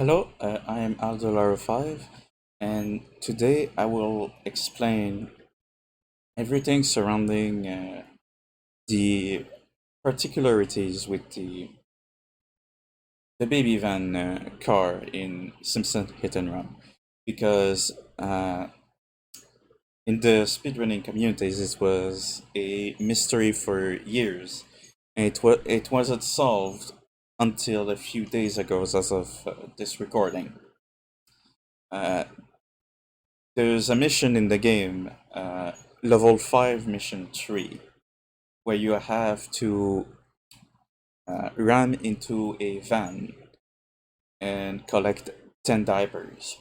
Hello, I am Aldo 5, and today I will explain everything surrounding the particularities with the baby van car in Simpsons Hit and Run. Because in the speedrunning communities, it was a mystery for years, and it wasn't solved until a few days ago, as of this recording. Uh, There's a mission in the game, level 5 mission 3, where you have to ram into a van and collect 10 diapers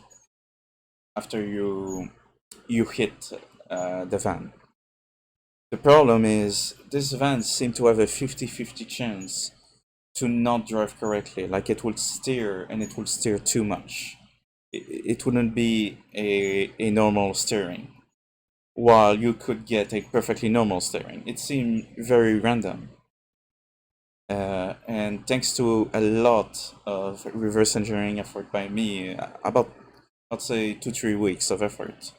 after you hit the van. The problem is this van seems to have a 50-50 chance to not drive correctly, like it will steer and it will steer too much. It wouldn't be a normal steering, while you could get a perfectly normal steering. It seemed very random. And thanks to a lot of reverse engineering effort by me, about, I'd say, 2-3 weeks of effort.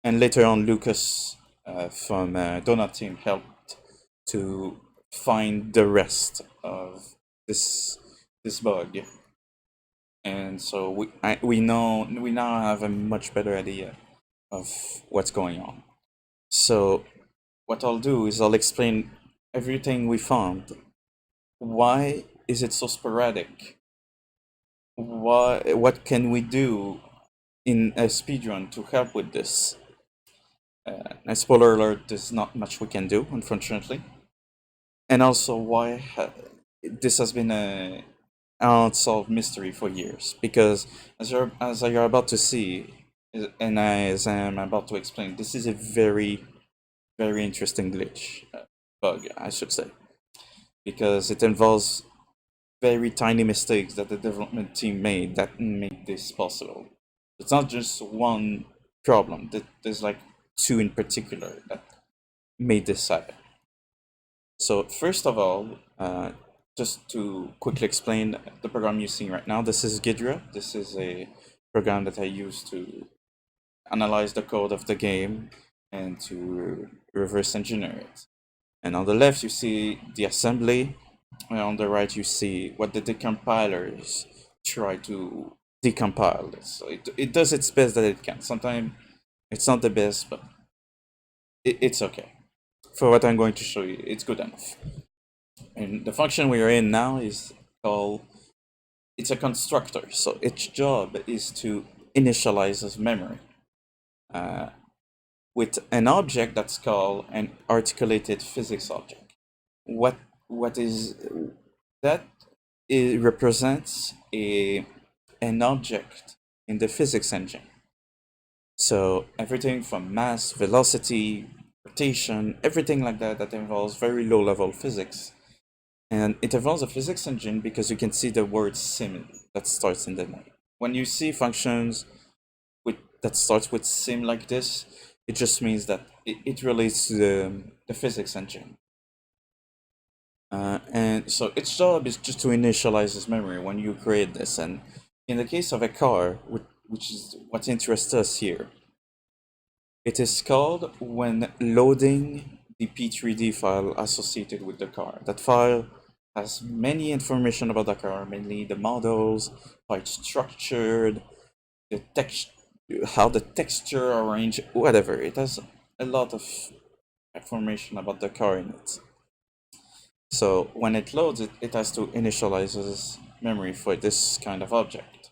And later on, Lucas from Donut Team helped to find the rest of this this bug. And so we now have a much better idea of what's going on. So what I'll do is I'll explain everything we found. Why is it so sporadic? What can we do in a speedrun to help with this? And spoiler alert, there's not much we can do, unfortunately. And also this has been an unsolved mystery for years. Because as you're about to see, and as I'm about to explain, this is a very, very interesting glitch, bug, I should say, because it involves very tiny mistakes that the development team made that make this possible. It's not just one problem. There's like two in particular that made this happen. So first of all, just to quickly explain the program you're seeing right now, this is Ghidra. This is a program that I use to analyze the code of the game and to reverse engineer it. And on the left, you see the assembly, and on the right, you see what the decompilers try to decompile this. So it does its best that it can. Sometimes it's not the best, but it's okay. For what I'm going to show you, it's good enough. And the function we are in now is called, it's a constructor. So its job is to initialize as memory with an object that's called an articulated physics object. What is that? It represents an object in the physics engine. So everything from mass, velocity, rotation, everything like that that involves very low level physics. And it involves a physics engine because you can see the word sim that starts in the name. When you see functions that starts with sim like this, it just means that it relates to the physics engine. And so its job is just to initialize this memory when you create this. And in the case of a car, which is what interests us here, it is called when loading the P3D file associated with the car. That file has many information about the car, mainly the models, how it's structured, the text, how the texture arranged, whatever. It has a lot of information about the car in it. So when it loads it, it has to initialize this memory for this kind of object.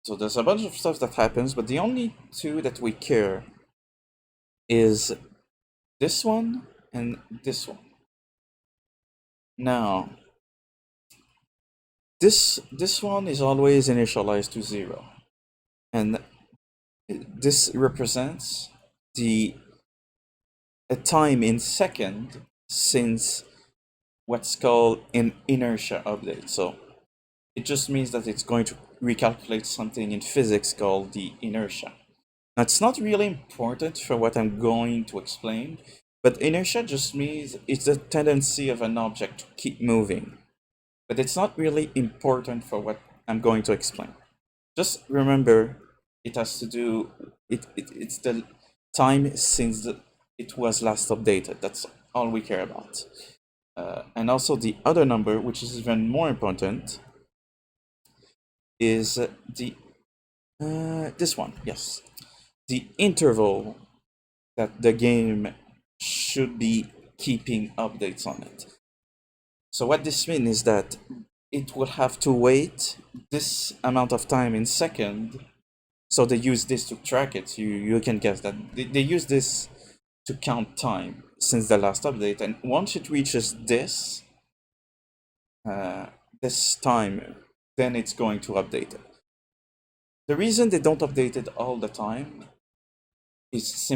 So there's a bunch of stuff that happens, but the only two that we care is this one and this one. Now, this one is always initialized to 0, and this represents the a time in second since what's called an inertia update. So it just means that it's going to recalculate something in physics called the inertia. Now, it's not really important for what I'm going to explain, but inertia just means it's the tendency of an object to keep moving. But it's not really important for what I'm going to explain. Just remember, it has to do it's the time since it was last updated. That's all we care about. And also the other number, which is even more important, is the this one. Yes, the interval that the game should be keeping updates on it. So what this means is that it will have to wait this amount of time in second. So they use this to track it. You can guess that they use this to count time since the last update, and once it reaches uh, this time, then it's going to update it. The reason they don't update it all the time is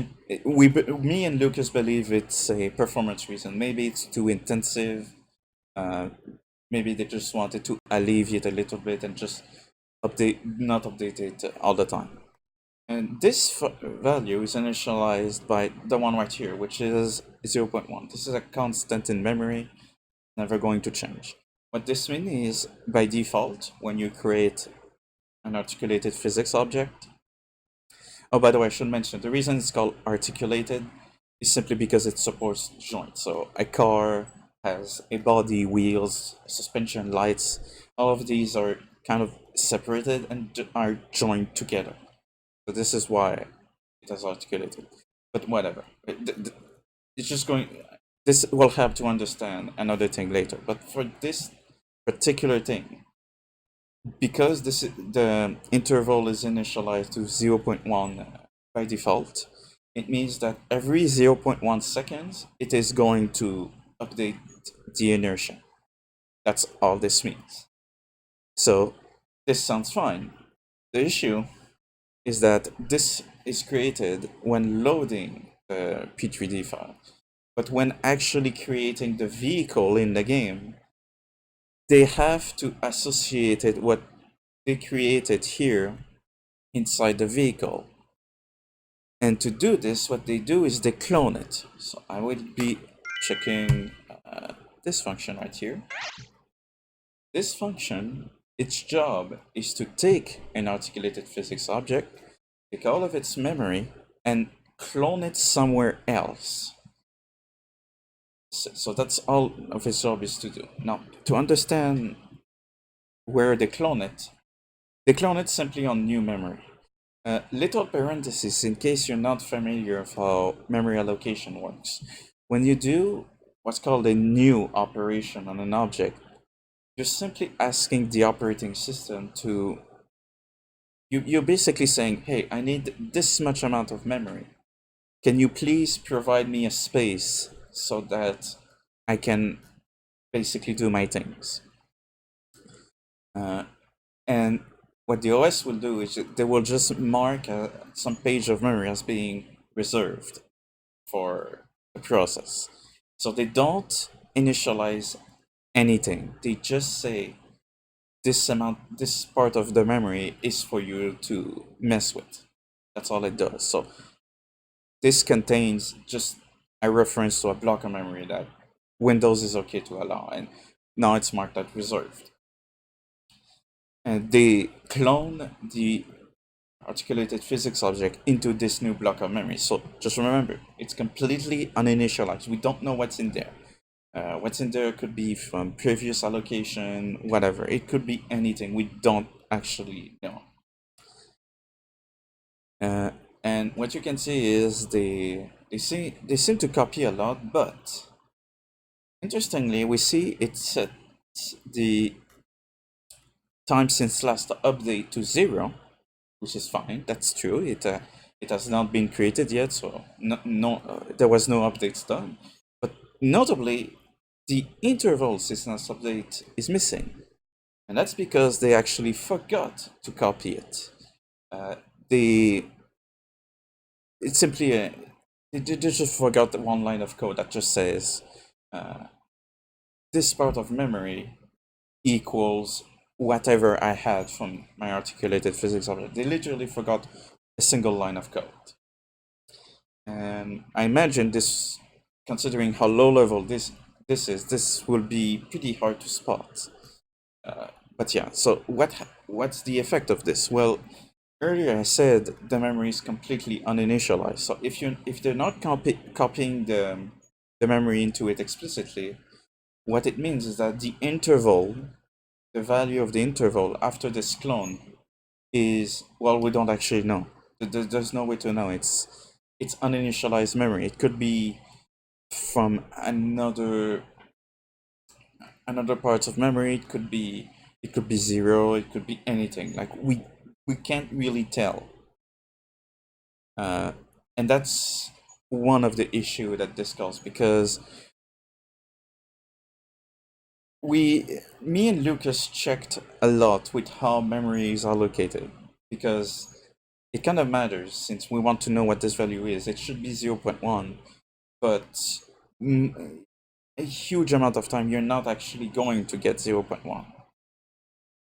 me and Lucas believe it's a performance reason. Maybe it's too intensive. Uh, Maybe they just wanted to alleviate a little bit and just not update it all the time. And this value is initialized by the one right here, which is 0.1. This is a constant in memory, never going to change. What this means is, by default, when you create an articulated physics object, oh, by the way, I should mention, the reason it's called articulated is simply because it supports joints. So a car has a body, wheels, suspension, lights. All of these are kind of separated and are joined together. So this is why it has articulated. But whatever. It's just going. This will help to understand another thing later. But for this particular thing, because the interval is initialized to 0.1 by default, it means that every 0.1 seconds it is going to update the inertia. That's all this means. So this sounds fine. The issue is that this is created when loading the P3D file. But when actually creating the vehicle in the game, they have to associate it what they created here inside the vehicle. And to do this, what they do is they clone it. So I would be checking this function right here. This function, its job is to take an articulated physics object, take all of its memory, and clone it somewhere else. So that's all of its job is to do. Now, to understand where they clone it simply on new memory. Little parenthesis in case you're not familiar with how memory allocation works. When you do what's called a new operation on an object, you're simply asking the operating system to. You're basically saying, hey, I need this much amount of memory. Can you please provide me a space so that I can basically do my things? And what the OS will do is they will just mark some page of memory as being reserved for the process. So they don't initialize anything. They just say this part of the memory is for you to mess with. That's all it does. So this contains just a reference to a block of memory that Windows is okay to allow, and now it's marked as reserved. And they clone the articulated physics object into this new block of memory. So just remember, it's completely uninitialized. We don't know what's in there. What's in there could be from previous allocation, whatever. It could be anything. We don't actually know. And what you can see is they seem to copy a lot, but interestingly, we see it sets the time since last update to 0, which is fine. That's true. It has not been created yet, so there was no updates done. But notably, the interval since last update is missing, and that's because they actually forgot to copy it. It's simply they just forgot the one line of code that just says this part of memory equals whatever I had from my articulated physics object. They literally forgot a single line of code. And I imagine this, considering how low level this is, this will be pretty hard to spot. But yeah, so what's the effect of this? Well, earlier I said the memory is completely uninitialized. So if they're not copying the memory into it explicitly, what it means is that the interval, the value of the interval after this clone is, well, we don't actually know. There's no way to know. It's uninitialized memory. It could be from another parts of memory. It could be zero. It could be anything. Like we can't really tell. Uh, and that's one of the issue that this caused, because me and Lucas checked a lot with how memory is allocated, because it kind of matters since we want to know what this value is. It should be 0.1, but a huge amount of time you're not actually going to get 0.1.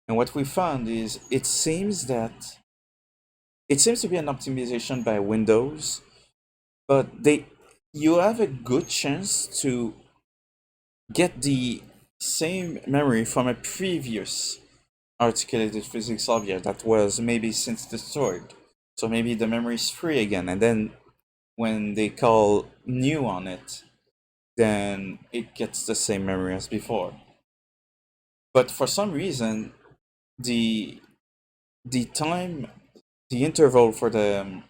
And what we found is it seems to be an optimization by Windows, but you have a good chance to get the same memory from a previous articulated physics object that was maybe since destroyed. So maybe the memory is free again, and then when they call new on it, then it gets the same memory as before. But for some reason, the time, the interval for the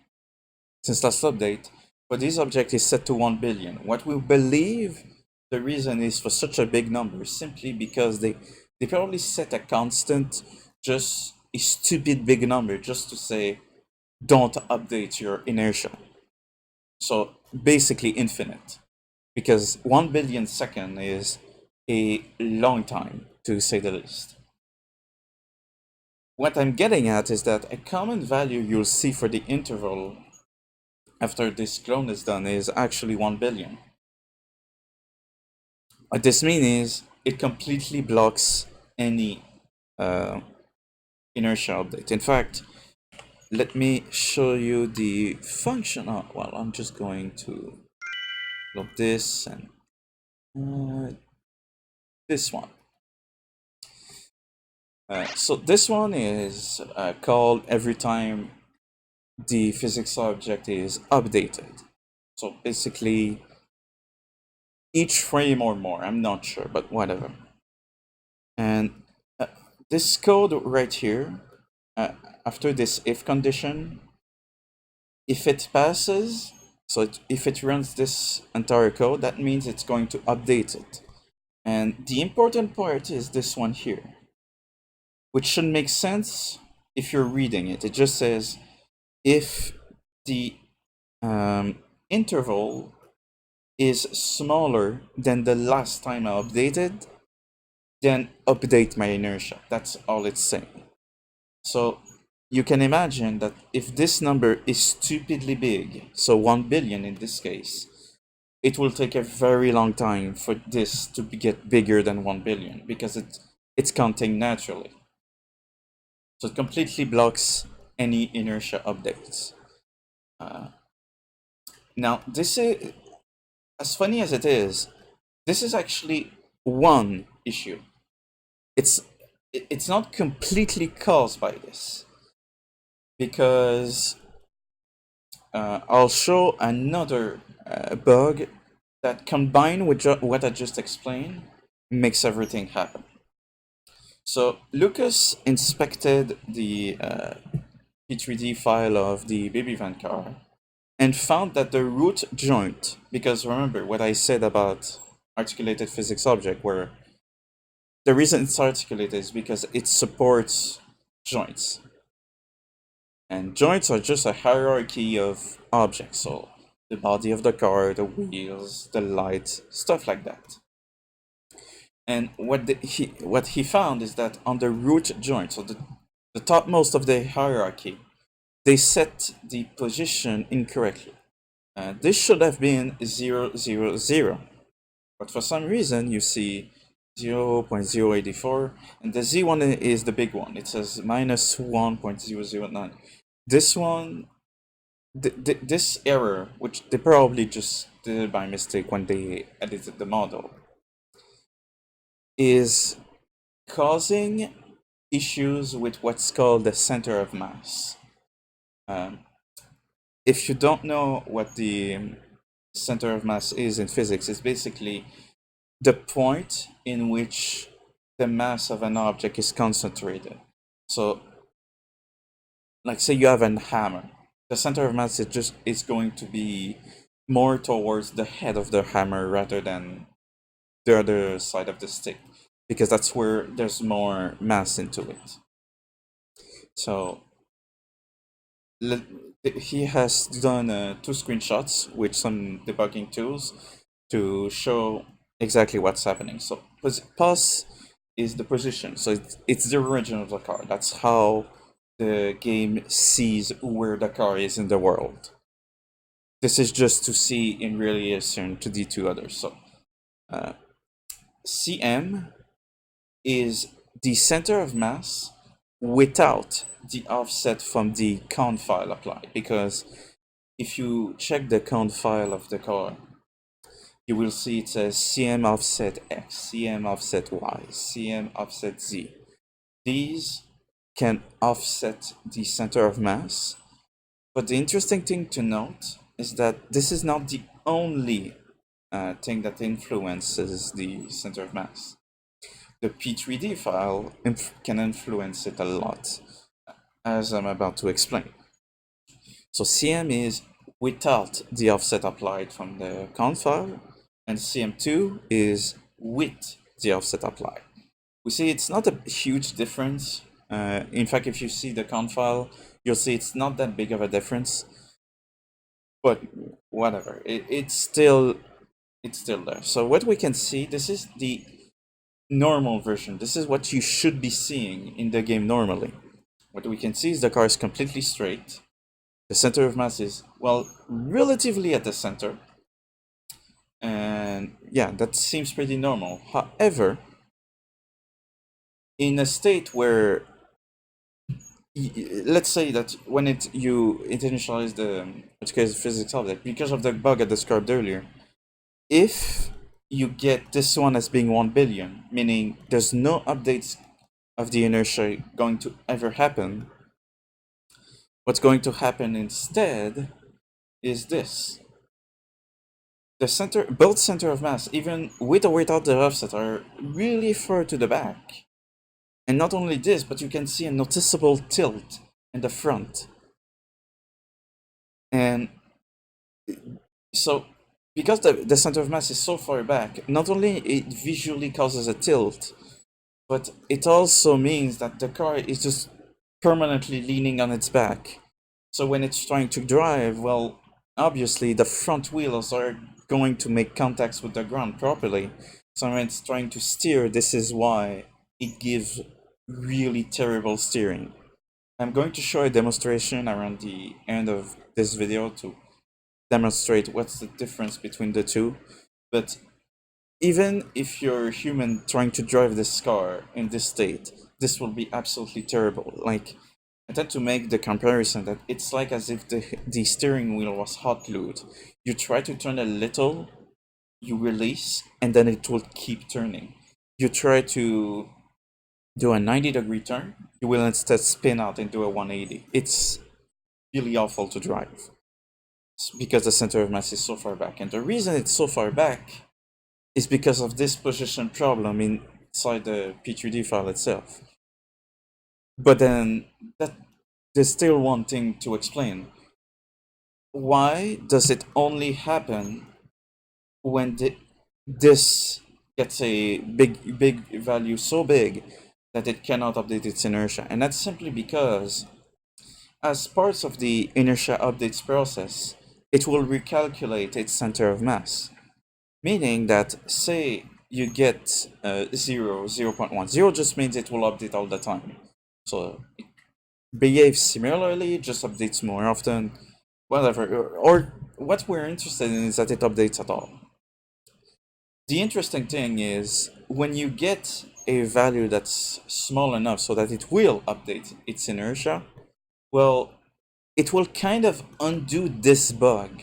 since last update for this object is set to 1 billion. What we believe the reason is for such a big number simply because they probably set a constant, just a stupid big number, just to say don't update your inertia. So basically infinite, because 1 billion second is a long time, to say the least. What I'm getting at is that a common value you'll see for the interval after this clone is done is actually 1 billion. What this means is it completely blocks any inertia update. In fact, let me show you the function. Oh, well, I'm just going to load this and this one. So this one is called every time the physics object is updated. So basically, each frame or more, I'm not sure, but whatever. And this code right here, after this if condition, if it passes, so if it runs this entire code, that means it's going to update it. And the important part is this one here, which should make sense if you're reading it. It just says if the interval is smaller than the last time I updated, then update my inertia. That's all it's saying. So you can imagine that if this number is stupidly big, so 1 billion in this case, it will take a very long time for this to get bigger than 1 billion, because it's counting naturally. So it completely blocks any inertia updates. Now, this is, as funny as it is, this is actually one issue. It's not completely caused by this, because I'll show another bug that, combined with what I just explained, makes everything happen. So Lucas inspected the P3D file of the baby van car and found that the root joint, because remember what I said about articulated physics object, where the reason it's articulated is because it supports joints. And joints are just a hierarchy of objects, so the body of the car, the wheels, the lights, stuff like that. And what he found is that on the root joint, so the topmost of the hierarchy, they set the position incorrectly. This should have been 0, 0, 0. But for some reason, you see 0.084, and the Z1 is the big one. It says minus 1.009. This one, this error, which they probably just did it by mistake when they edited the model, is causing issues with what's called the center of mass. Um, if you don't know what the center of mass is in physics, it's basically the point in which the mass of an object is concentrated. So, like say you have a hammer, the center of mass is going to be more towards the head of the hammer rather than the other side of the stick, because that's where there's more mass into it. So he has done two screenshots with some debugging tools to show exactly what's happening. So pos is the position, so it's the origin of the car. That's how the game sees where the car is in the world. This is just to see in relation to the two others. So cm is the center of mass without the offset from the count file applied, because if you check the count file of the car, you will see it says cm offset x, cm offset y, cm offset z. These can offset the center of mass, but the interesting thing to note is that this is not the only thing that influences the center of mass. The P3D file can influence it a lot, as I'm about to explain. So CM is without the offset applied from the count file, and CM2 is with the offset applied. We see it's not a huge difference. In fact, if you see the count file, you'll see it's not that big of a difference. But whatever, it's still there. So what we can see, this is the normal version. This is what you should be seeing in the game normally. What we can see is the car is completely straight. The center of mass is, well, relatively at the center. And yeah, that seems pretty normal. However, in a state where, let's say that when you initialize the characterized physics object, because of the bug I described earlier, if you get this one as being 1 billion, meaning there's no updates of the inertia going to ever happen, what's going to happen instead is this. Both center of mass, even with or without the offset, are really far to the back. And not only this, but you can see a noticeable tilt in the front. And so, because the center of mass is so far back, not only it visually causes a tilt, but it also means that the car is just permanently leaning on its back. So when it's trying to drive, well, obviously the front wheels are going to make contacts with the ground properly. So when it's trying to steer, this is why it gives really terrible steering. I'm going to show a demonstration around the end of this video to demonstrate what's the difference between the two. But even if you're human trying to drive this car in this state, this will be absolutely terrible. Like, I tend to make the comparison that it's like as if the steering wheel was hot glued. You try to turn a little, you release, and then it will keep turning. You try to do a 90-degree turn, you will instead spin out and do a 180. It's really awful to drive because the center of mass is so far back. And the reason it's so far back is because of this position problem inside the P3D file itself. But then there's still one thing to explain. Why does it only happen when this gets a big value so big that it cannot update its inertia? And that's simply because as parts of the inertia updates process, it will recalculate its center of mass. Meaning that, say you get 0, 0.1. 0 just means it will update all the time. So it behaves similarly, just updates more often, whatever. Or what we're interested in is that it updates at all. The interesting thing is when you get a value that's small enough so that it will update its inertia, well, it will kind of undo this bug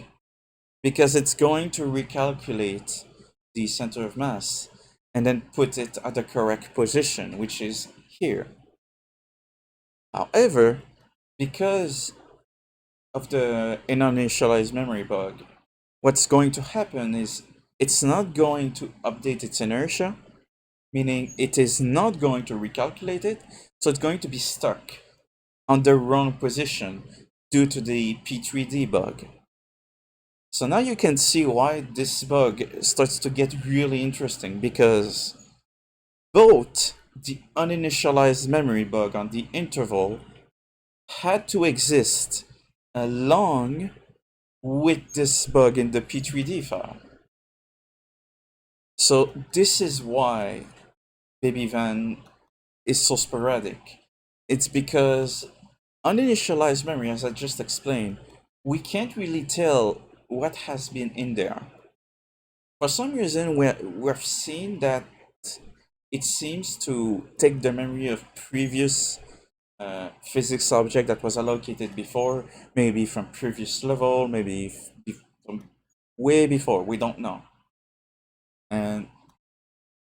because it's going to recalculate the center of mass and then put it at the correct position, which is here. However, because of the initialized memory bug, what's going to happen is it's not going to update its inertia, meaning it is not going to recalculate it, so it's going to be stuck on the wrong position due to the P3D bug. So now you can see why this bug starts to get really interesting, because both the uninitialized memory bug on the interval had to exist along with this bug in the P3D file. So this is why Baby Van is so sporadic. It's because uninitialized memory, as I just explained, we can't really tell what has been in there. For some reason, we've seen that it seems to take the memory of previous physics object that was allocated before, maybe from previous level, maybe from way before, we don't know. And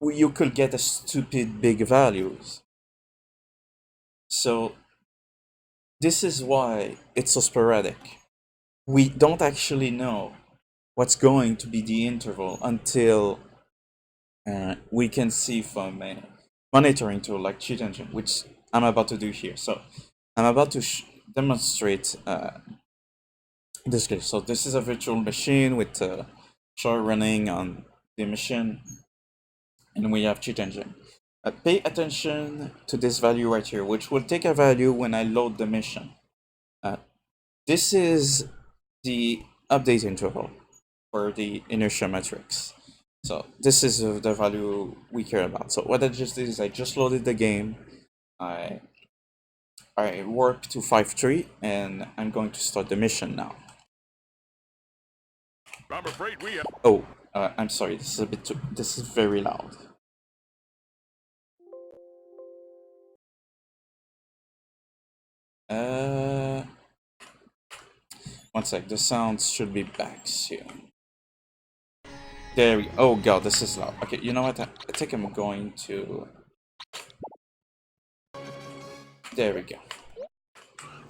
you could get a stupid big values. So this is why it's so sporadic. We don't actually know what's going to be the interval until we can see from a monitoring tool like Cheat Engine, which I'm about to do here. So I'm about to demonstrate this case. So this is a virtual machine with char running on the machine, and we have Cheat Engine. Pay attention to this value right here, which will take a value when I load the mission. This is the update interval for the inertia matrix. So this is the value we care about. So what I just did is I just loaded the game. I warp to 5.3 and I'm going to start the mission now. I'm afraid we have... Oh, I'm sorry. This is a bit too. This is very loud. One sec. The sounds should be back soon. There we go. Oh god, this is loud. Okay, you know what? I think I'm going to... There we go.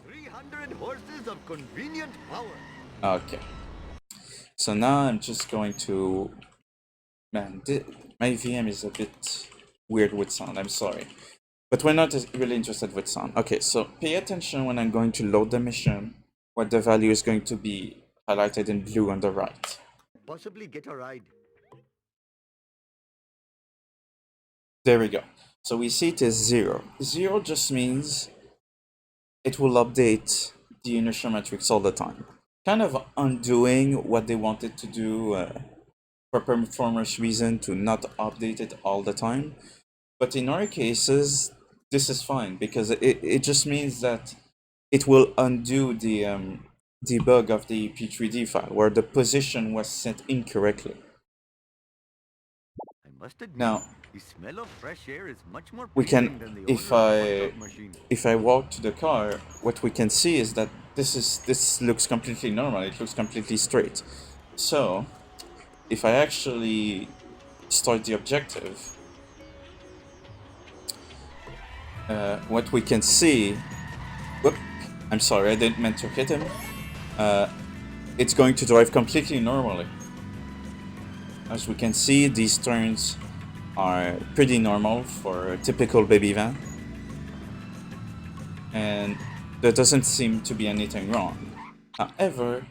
300 horses of convenient power. Okay. So now I'm just going to... Man, my VM is a bit weird with sound. I'm sorry. But we're not really interested with sound. Okay, so pay attention when I'm going to load the mission, what the value is going to be highlighted in blue on the right. Possibly get a ride. There we go. So we see it is 0. 0 just means it will update the inertia matrix all the time. Kind of undoing what they wanted to do for performance reason to not update it all the time. But in our cases, this is fine because it just means that it will undo the debug of the P3D file where the position was set incorrectly. I must admit, Now, the smell of fresh air is much more we pleasing can, than the odor of a machine. if I walk to the car, what we can see is that this looks completely normal. It looks completely straight. So, if I actually start the objective, what we can see, whoop, I'm sorry, I didn't mean to hit him. It's going to drive completely normally. As we can see, these turns are pretty normal for a typical baby van. And there doesn't seem to be anything wrong. However,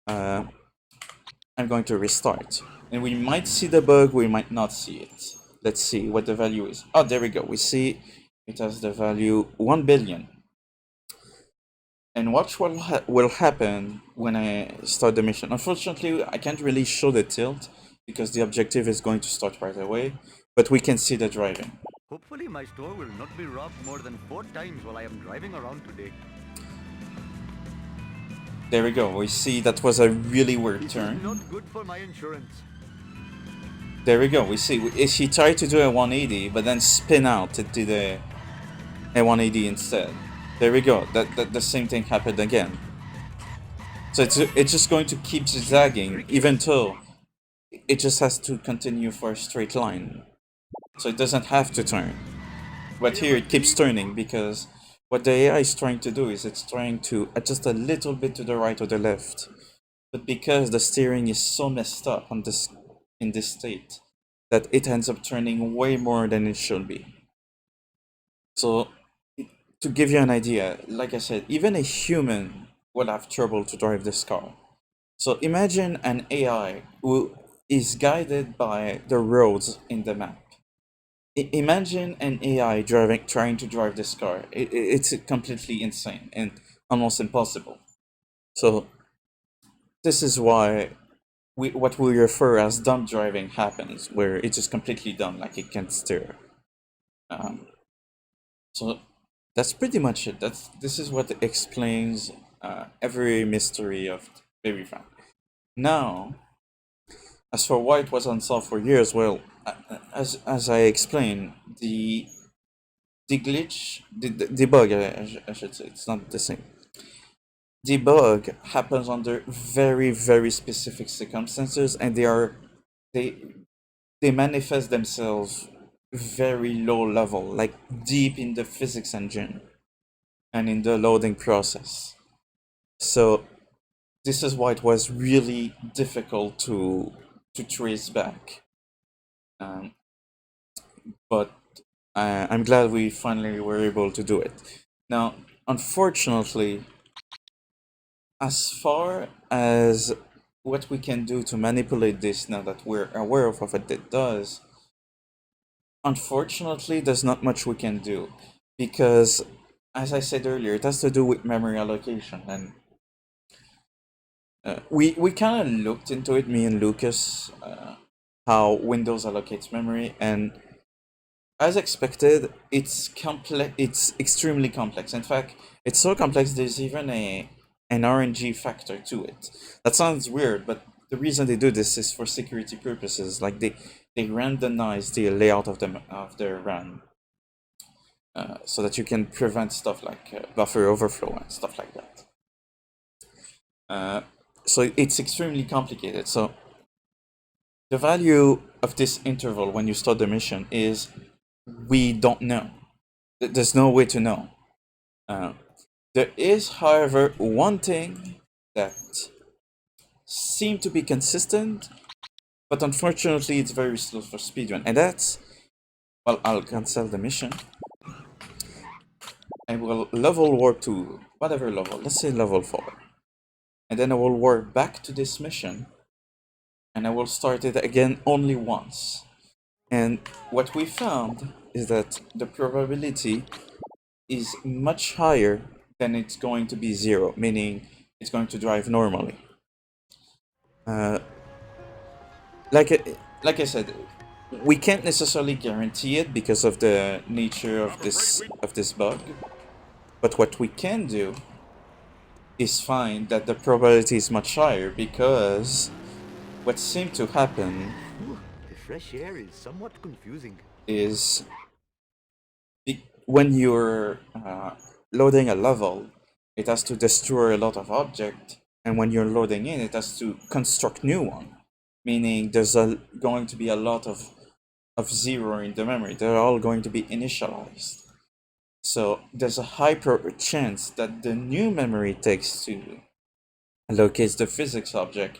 I'm going to restart. And we might see the bug, we might not see it. Let's see what the value is. Oh, there we go. We see it has the value 1 billion. And watch what will happen when I start the mission. Unfortunately, I can't really show the tilt because the objective is going to start right away, but we can see the driving. Hopefully my store will not be robbed more than 4 times while I am driving around today. There we go. We see that was a really weird This turn. is not good for my insurance. There we go. We see she tried to do a 180, but then spin out. It did a 180 instead. There we go. That the same thing happened again. So it's just going to keep zagging, even though it just has to continue for a straight line. So it doesn't have to turn. But here it keeps turning because What the AI is trying to do is it's trying to adjust a little bit to the right or the left. But because the steering is so messed up on this in this state, that it ends up turning way more than it should be. So to give you an idea, like I said, even a human will have trouble to drive this car. So imagine an AI who is guided by the roads in the map. Imagine an AI trying to drive this car. It's completely insane and almost impossible. So this is why what we refer as dumb driving happens, where it's just completely dumb, like it can't steer. Um, so that's pretty much it. This is what explains every mystery of Baby Frank. Now, as for why it was unsolved for years, well, as I explained, the glitch, the bug, I should say, it's not the same. The bug happens under very very specific circumstances, and they they manifest themselves very low level, like deep in the physics engine and in the loading process. So this is why it was really difficult to trace back. Um, but I'm glad we finally were able to do it. Now, unfortunately, as far as what we can do to manipulate this now that we're aware of what it does, unfortunately, there's not much we can do because, as I said earlier, it has to do with memory allocation, and we kind of looked into it, me and Lucas, how Windows allocates memory, and as expected, it's complex. It's extremely complex. In fact, it's so complex. There's even a an RNG factor to it. That sounds weird, but the reason they do this is for security purposes. Like they randomize the layout of their RAM, so that you can prevent stuff like buffer overflow and stuff like that. Uh, so it's extremely complicated. So the value of this interval when you start the mission is we don't know. There's no way to know. Uh, there is, however, one thing that seemed to be consistent, but unfortunately it's very slow for speedrun, and that's, well, I'll cancel the mission. I will level warp to whatever level, let's say level 4. And then I will warp back to this mission, and I will start it again only once. And what we found is that the probability is much higher than it's going to be 0, meaning it's going to drive normally. Uh, like like I said, we can't necessarily guarantee it because of the nature of this bug. But what we can do is find that the probability is much higher because what seemed to happen The fresh air is somewhat confusing. is when you're loading a level, it has to destroy a lot of object, and when you're loading in, it has to construct new one. Meaning, going to be a lot of zero in the memory. They're all going to be initialized. So there's a high chance that the new memory it takes to allocate the physics object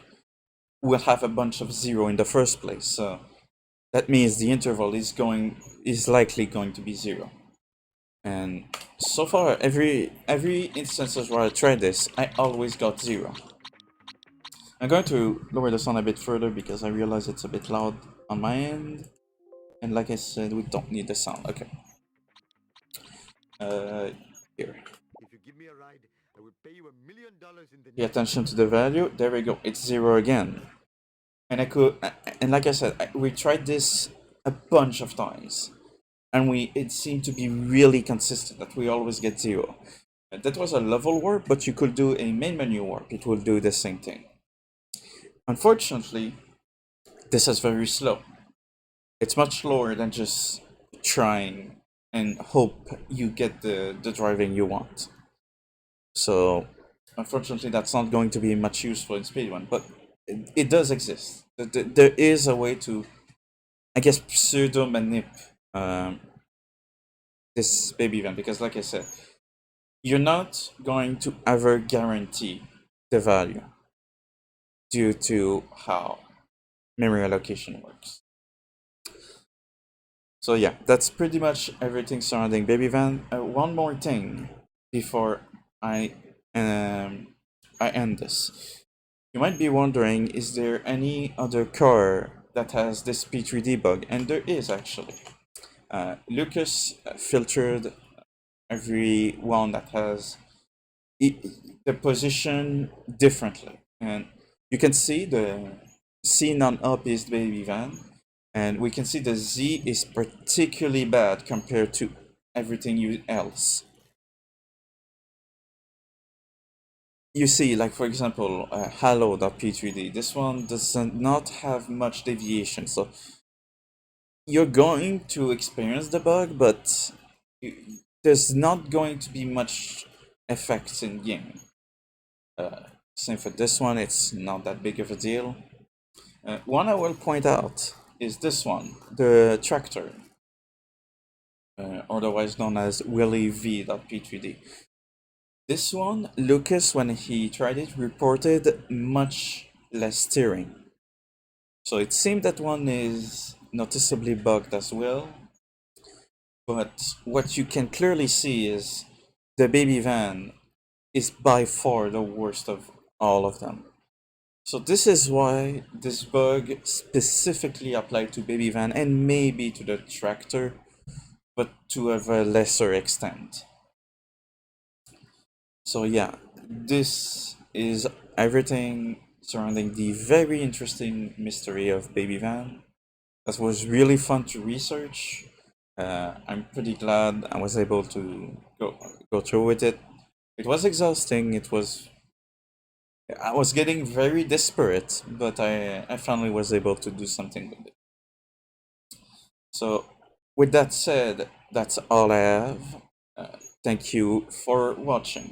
will have a bunch of zero in the first place. So that means the interval is likely going to be 0. And so far, every instances where I tried this, I always got 0. I'm going to lower the sound a bit further because I realize it's a bit loud on my end. And like I said, we don't need the sound. Okay. Here. If you give me a ride, I will pay you $1 million in the Pay attention to the value. There we go. It's 0 again. And and like I said, we tried this a bunch of times, and it seemed to be really consistent that we always get 0. That was a level warp, but you could do a main menu warp. It will do the same thing. Unfortunately, this is very slow. It's much slower than just trying and hope you get the driving you want. So, unfortunately, that's not going to be much useful in speedrun, but it does exist. There is a way to, I guess, pseudo manip this baby event, because like I said, you're not going to ever guarantee the value due to how memory allocation works. So yeah, that's pretty much everything surrounding Baby Van. One more thing before I um, I end this. You might be wondering, is there any other car that has this P3D bug? And there is actually. Lucas filtered every one that has the position differently, and you can see the C non-up is Baby Van, and we can see the Z is particularly bad compared to everything else. You see, like for example, Halo.p3d. This one does not have much deviation, so you're going to experience the bug, but there's not going to be much effects in gaming. Same for this one, it's not that big of a deal. One I will point out is this one, the tractor, otherwise known as Willy V.p3d. This one, Lucas, when he tried it, reported much less steering. So it seemed that one is noticeably bugged as well. But what you can clearly see is the Baby Van is by far the worst of all of them. So this is why this bug specifically applied to Baby Van and maybe to the tractor, but to a lesser extent. So yeah, this is everything surrounding the very interesting mystery of Baby Van. That was really fun to research. I'm pretty glad I was able to go through with it. It was exhausting. I was getting very desperate, but I finally was able to do something with it. So, with that said, that's all I have. Thank you for watching.